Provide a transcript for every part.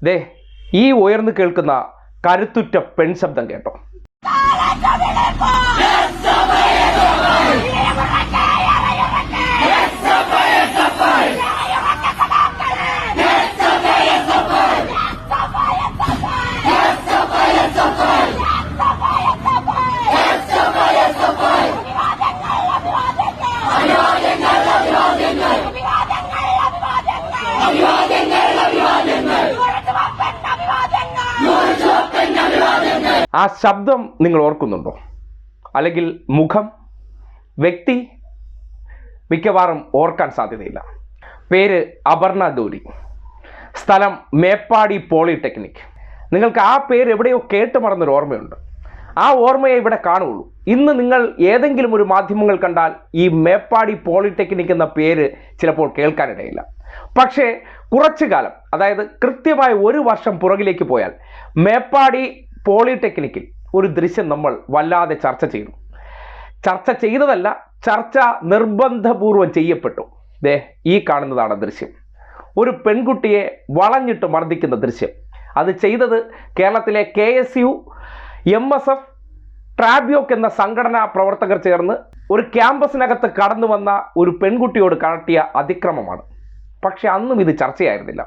ദേ ഈ ഉയർന്നു കേൾക്കുന്ന കരുത്തുറ്റ പെൺശബ്ദം കേട്ടോ. ആ ശബ്ദം നിങ്ങൾ ഓർക്കുന്നുണ്ടോ? അല്ലെങ്കിൽ മുഖം, വ്യക്തി മിക്കവാറും ഓർക്കാൻ സാധ്യതയില്ല. പേര് അപർണ ഗൗരി, സ്ഥലം മേപ്പാടി പോളിടെക്നിക്. നിങ്ങൾക്ക് ആ പേര് എവിടെയോ കേട്ട് മറന്നൊരു ഓർമ്മയുണ്ട്. ആ ഓർമ്മയെ ഇവിടെ കാണുകയുള്ളൂ. ഇന്ന് നിങ്ങൾ ഏതെങ്കിലും ഒരു മാധ്യമങ്ങൾ കണ്ടാൽ ഈ മേപ്പാടി പോളിടെക്നിക് എന്ന പേര് ചിലപ്പോൾ കേൾക്കാനിടയില്ല. പക്ഷേ കുറച്ചു കാലം, അതായത് കൃത്യമായ 1 വർഷം പുറകിലേക്ക് പോയാൽ മേപ്പാടി പോളിടെക്നിക്കിൽ ഒരു ദൃശ്യം നമ്മൾ വല്ലാതെ ചർച്ച ചെയ്തതല്ല, ചർച്ച നിർബന്ധപൂർവം ചെയ്യപ്പെട്ടു. ദേ ഈ കാണുന്നതാണ് ദൃശ്യം. ഒരു പെൺകുട്ടിയെ വളഞ്ഞിട്ട് മർദ്ദിക്കുന്ന ദൃശ്യം. അത് ചെയ്തത് കേരളത്തിലെ KSU, MSF, ട്രാബ്യോക്ക് എന്ന സംഘടനാ പ്രവർത്തകർ ചേർന്ന് ഒരു ക്യാമ്പസിനകത്ത് കടന്നു വന്ന ഒരു പെൺകുട്ടിയോട് കാട്ടിയ അതിക്രമമാണ്. പക്ഷെ അന്നും ഇത് ചർച്ചയായിരുന്നില്ല.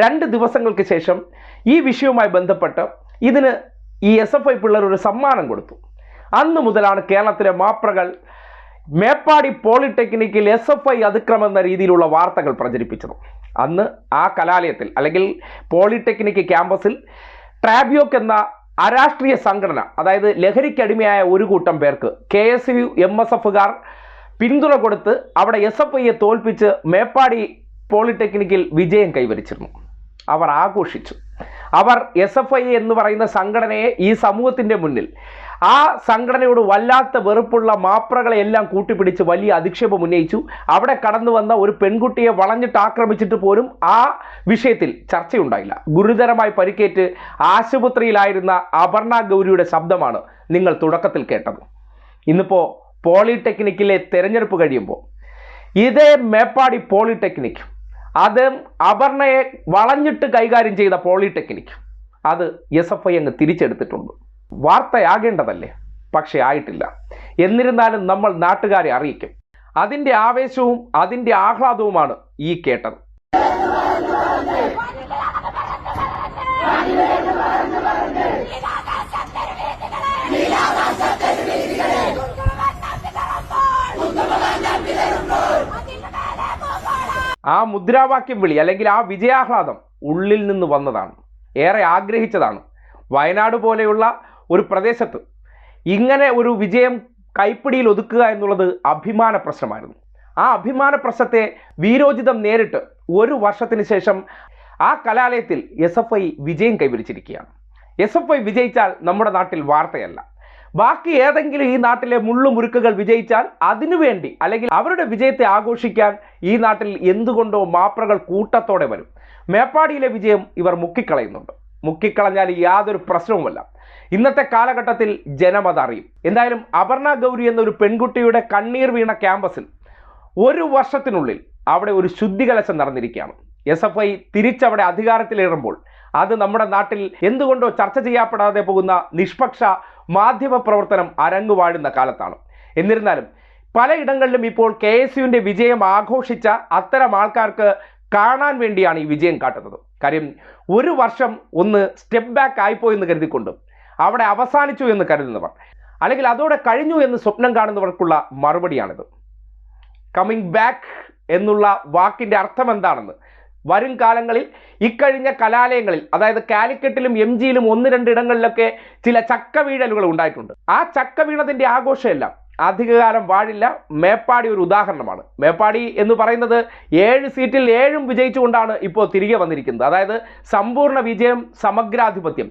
2 ദിവസങ്ങൾക്ക് ശേഷം ഈ വിഷയവുമായി ബന്ധപ്പെട്ട് ഇതിന് ഈ SFI പിള്ളേർ ഒരു സമ്മാനം കൊടുത്തു. അന്ന് മുതലാണ് കേരളത്തിലെ മാപ്രകൾ മേപ്പാടി പോളിടെക്നിക്കിൽ SFI അതിക്രമം എന്ന രീതിയിലുള്ള വാർത്തകൾ പ്രചരിപ്പിച്ചത്. അന്ന് ആ കലാലയത്തിൽ അല്ലെങ്കിൽ പോളിടെക്നിക് ക്യാമ്പസിൽ ട്രാബ്യോക്ക് എന്ന അരാഷ്ട്രീയ സംഘടന, അതായത് ലഹരിക്കടിമയായ ഒരു കൂട്ടം പേർക്ക് KSU, MSFകാർ പിന്തുണ കൊടുത്ത് അവിടെ SFIയെ തോൽപ്പിച്ച് മേപ്പാടി പോളിടെക്നിക്കിൽ വിജയം കൈവരിച്ചിരുന്നു. അവർ ആഘോഷിച്ചു. അവർ SFI എന്ന് പറയുന്ന സംഘടനയെ ഈ സമൂഹത്തിൻ്റെ മുന്നിൽ, ആ സംഘടനയോട് വല്ലാത്ത വെറുപ്പുള്ള മാപ്രകളെ എല്ലാം കൂട്ടിപ്പിടിച്ച് വലിയ അധിക്ഷേപം ഉന്നയിച്ചു. അവിടെ കടന്നു വന്ന ഒരു പെൺകുട്ടിയെ വളഞ്ഞിട്ട് ആക്രമിച്ചിട്ട് പോലും ആ വിഷയത്തിൽ ചർച്ചയുണ്ടായില്ല. ഗുരുതരമായി പരിക്കേറ്റ് ആശുപത്രിയിലായിരുന്ന അപർണ ഗൗരിയുടെ ശബ്ദമാണ് നിങ്ങൾ തുടക്കത്തിൽ കേട്ടത്. ഇന്നിപ്പോൾ പോളിടെക്നിക്കിലെ തെരഞ്ഞെടുപ്പ് കഴിയുമ്പോൾ ഇതേ മേപ്പാടി പോളിടെക്നിക്, അത് അപർണയെ വളഞ്ഞിട്ട് കൈകാര്യം ചെയ്ത പോളിടെക്നിക്, അത് SFI അങ്ങ് തിരിച്ചെടുത്തിട്ടുണ്ട്. വാർത്തയാകേണ്ടതല്ലേ, പക്ഷെ ആയിട്ടില്ല. എന്നിരുന്നാലും നമ്മൾ നാട്ടുകാരെ അറിയിക്കും. അതിൻ്റെ ആവേശവും അതിൻ്റെ ആഹ്ലാദവുമാണ് ഈ കേട്ടത്. ആ മുദ്രാവാക്യം വിളി അല്ലെങ്കിൽ ആ വിജയാഹ്ലാദം ഉള്ളിൽ നിന്ന് വന്നതാണ്, ഏറെ ആഗ്രഹിച്ചതാണ്. വയനാട് പോലെയുള്ള ഒരു പ്രദേശത്ത് ഇങ്ങനെ ഒരു വിജയം കൈപ്പിടിയിൽ ഒതുക്കുക എന്നുള്ളത് അഭിമാന പ്രശ്നമായിരുന്നു. ആ അഭിമാന പ്രശ്നത്തെ വീരോചിതം നേരിട്ട് 1 വർഷത്തിന് ശേഷം ആ കലാലയത്തിൽ SFI വിജയം കൈവരിച്ചിരിക്കുകയാണ്. SFI വിജയിച്ചാൽ നമ്മുടെ നാട്ടിൽ വാർത്തയല്ല. ബാക്കി ഏതെങ്കിലും ഈ നാട്ടിലെ മുള്ളുമുരുക്കുകൾ വിജയിച്ചാൽ അതിനുവേണ്ടി അല്ലെങ്കിൽ അവരുടെ വിജയത്തെ ആഘോഷിക്കാൻ ഈ നാട്ടിൽ എന്തുകൊണ്ടോ മാപ്രകൾ കൂട്ടത്തോടെ വരും. മേപ്പാടിയിലെ വിജയം ഇവർ മുക്കിക്കളയുന്നുണ്ട്. മുക്കിക്കളഞ്ഞാൽ യാതൊരു പ്രശ്നവുമല്ല. ഇന്നത്തെ കാലഘട്ടത്തിൽ ജനം അതറിയും. എന്തായാലും അപർണ ഗൗരി എന്നൊരു പെൺകുട്ടിയുടെ കണ്ണീർ വീണ ക്യാമ്പസിൽ 1 വർഷത്തിനുള്ളിൽ അവിടെ ഒരു ശുദ്ധികലശം നടന്നിരിക്കുകയാണ്. SFI തിരിച്ചവിടെ അധികാരത്തിലേറുമ്പോൾ അത് നമ്മുടെ നാട്ടിൽ എന്തുകൊണ്ടോ ചർച്ച ചെയ്യപ്പെടാതെ പോകുന്ന നിഷ്പക്ഷ മാധ്യമ പ്രവർത്തനം അരങ്ങുവാഴുന്ന കാലത്താണ്. എന്നിരുന്നാലും പലയിടങ്ങളിലും ഇപ്പോൾ KSUവിൻ്റെ വിജയം ആഘോഷിച്ച അത്തരം ആൾക്കാർക്ക് കാണാൻ വേണ്ടിയാണ് ഈ വിജയം കാട്ടുന്നത്. കാര്യം 1 വർഷം ഒന്ന് സ്റ്റെപ്പ് ബാക്ക് ആയിപ്പോയെന്ന് കരുതിക്കൊണ്ട് അവിടെ അവസാനിച്ചു എന്ന് കരുതുന്നവർ, അല്ലെങ്കിൽ അതോടെ കഴിഞ്ഞു എന്ന് സ്വപ്നം കാണുന്നവർക്കുള്ള മറുപടിയാണിത്. കമ്മിങ് ബാക്ക് എന്നുള്ള വാക്കിൻ്റെ അർത്ഥം എന്താണെന്ന് വരും കാലങ്ങളിൽ ഇക്കഴിഞ്ഞ കലാലയങ്ങളിൽ, അതായത് കാലിക്കറ്റിലും MGയിലും 1-2 ഇടങ്ങളിലൊക്കെ ചില ചക്ക വീഴലുകൾ ഉണ്ടായിട്ടുണ്ട്. ആ ചക്ക വീണതിൻ്റെ ആഘോഷമെല്ലാം അധികകാലം വാഴില്ല. മേപ്പാടി ഒരു ഉദാഹരണമാണ്. മേപ്പാടി എന്ന് പറയുന്നത് 7 സീറ്റിൽ 7ഉം വിജയിച്ചുകൊണ്ടാണ് ഇപ്പോൾ തിരികെ വന്നിരിക്കുന്നത്. അതായത് സമ്പൂർണ്ണ വിജയം, സമഗ്രാധിപത്യം.